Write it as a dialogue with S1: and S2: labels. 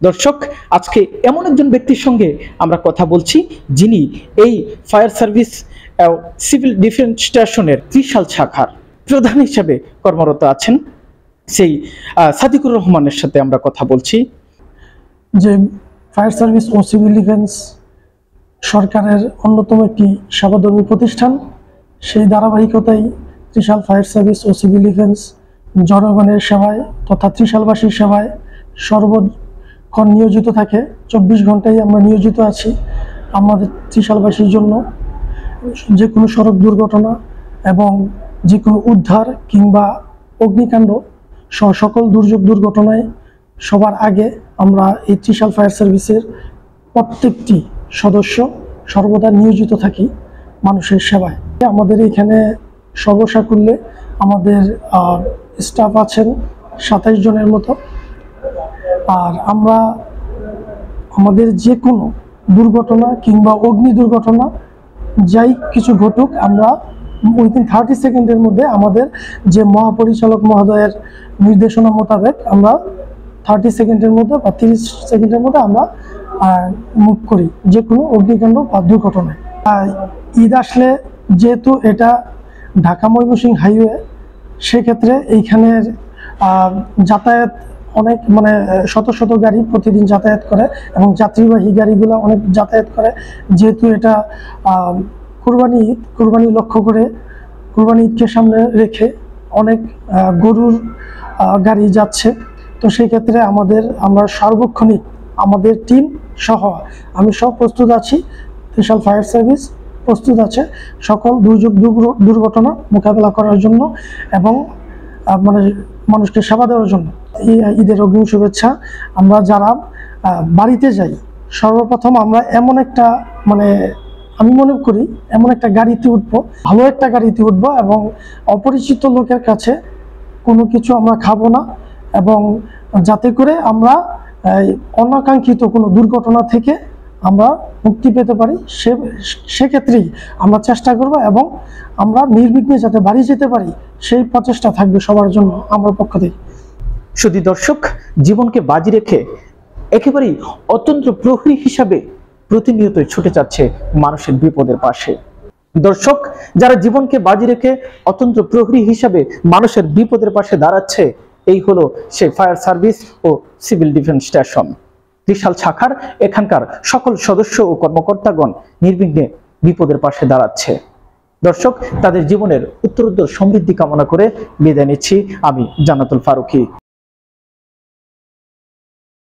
S1: দর্শক, আজকে এমন একজন ব্যক্তির সঙ্গে আমরা কথা বলছি যিনি এই ফায়ার সার্ভিস সিভিল ডিফেন্স স্টেশনের ত্রিশাল শাখার প্রধান হিসেবে কর্মরত আছেন। সেই সাদিকুর রহমানের সাথে আমরা কথা বলছি।
S2: যে ফায়ার সার্ভিস ও সিভিল ডিফেন্স সরকারের অন্যতম একটি সেবাধর্মী প্রতিষ্ঠান, সেই ধারাবাহিকতায় ত্রিশাল ফায়ার সার্ভিস ও সিভিল ডিফেন্স জনগণের সেবায় তথা ত্রিশালবাসীর সেবায় সর্বক্ষণ নিয়োজিত থাকে। 24 ঘন্টায় আমরা নিয়োজিত আছি আমাদের ত্রিশালবাসীর জন্য। যে কোনো সড়ক দুর্ঘটনা এবং যে কোনো উদ্ধার কিংবা অগ্নিকাণ্ড সহ সকল দুর্যোগ দুর্ঘটনায় সবার আগে আমরা এই ত্রিশাল ফায়ার সার্ভিসের প্রত্যেকটি সদস্য সর্বদা নিয়োজিত থাকি মানুষের সেবায়। আমাদের এখানে সর্বসাকুল্যে আমাদের স্টাফ আছেন 27 জনের মতো। আর আমরা আমাদের যে কোনো দুর্ঘটনা কিংবা অগ্নি দুর্ঘটনা যাই কিছু ঘটুক, আমরা উইদিন 30 সেকেন্ডের মধ্যে আমাদের যে মহাপরিচালক মহোদয়ের নির্দেশনা মোতাবেক আমরা 30 সেকেন্ডের মধ্যে বা 30 সেকেন্ডের মধ্যে আমরা মুভ করি যে কোনো অগ্নিকাণ্ড বা দুর্ঘটনায়। ঈদ আসলে যেহেতু এটা ঢাকা ময়মনসিংহ হাইওয়ে, সেক্ষেত্রে এইখানের যাতায়াত অনেক শত শত গাড়ি প্রতিদিন যাতায়াত করে এবং যাত্রীবাহী গাড়িগুলো অনেক যাতায়াত করে। যেহেতু এটা কুরবানি লক্ষ্য করে, কুরবানি ঈদকে সামনে রেখে অনেক গরুর গাড়ি যাচ্ছে। তো সেই ক্ষেত্রে আমরা সার্বক্ষণিক আমাদের টিম সহ আমি সব প্রস্তুত আছি। ত্রিশাল ফায়ার সার্ভিস প্রস্তুত আছে সকল দুর্যোগ দুর্ঘটনা মোকাবেলা করার জন্য এবং মানুষকে সেবা দেওয়ার জন্য। এই ঈদের অগ্রিম শুভেচ্ছা। আমরা যারা বাড়িতে যাই, সর্বপ্রথম আমরা এমন একটা আমি মনে করি এমন একটা গাড়িতে উঠবো, ভালো একটা গাড়িতে উঠবো এবং অপরিচিত লোকের কাছে কোনো কিছু আমরা খাবো না, এবং যাতে করে আমরা অনাকাঙ্ক্ষিত কোনো দুর্ঘটনা থেকে আমরা মুক্তি পেতে পারি সেক্ষেত্রেই আমরা চেষ্টা করব এবং আমরা নির্বিঘ্নে যাতে বাড়ি যেতে পারি সেই প্রচেষ্টা থাকবে সবার জন্য আমার পক্ষ থেকে।
S1: শুধু দর্শক, জীবনকে বাজি রেখে একেবারেই অতন্ত্র প্রহরী হিসাবে প্রতিনিয়তই ছুটে যাচ্ছে মানুষের বিপদের পাশে। দর্শক, যারা জীবনকে বাজি রেখে অতন্ত্র প্রহরী হিসাবে মানুষের বিপদের পাশে দাঁড়াচ্ছে, এই হলো সেই ফায়ার সার্ভিস ও সিভিল ডিফেন্স স্টেশন ত্রিশাল শাখার। এখানকার সকল সদস্য ও কর্মকর্তাগণ নির্বিঘ্নে বিপদের পাশে দাঁড়াচ্ছে। দর্শক, তাদের জীবনের উত্তরোত্তর সমৃদ্ধি কামনা করে বিদায় নিচ্ছি আমি জান্নাতুল ফারুকী।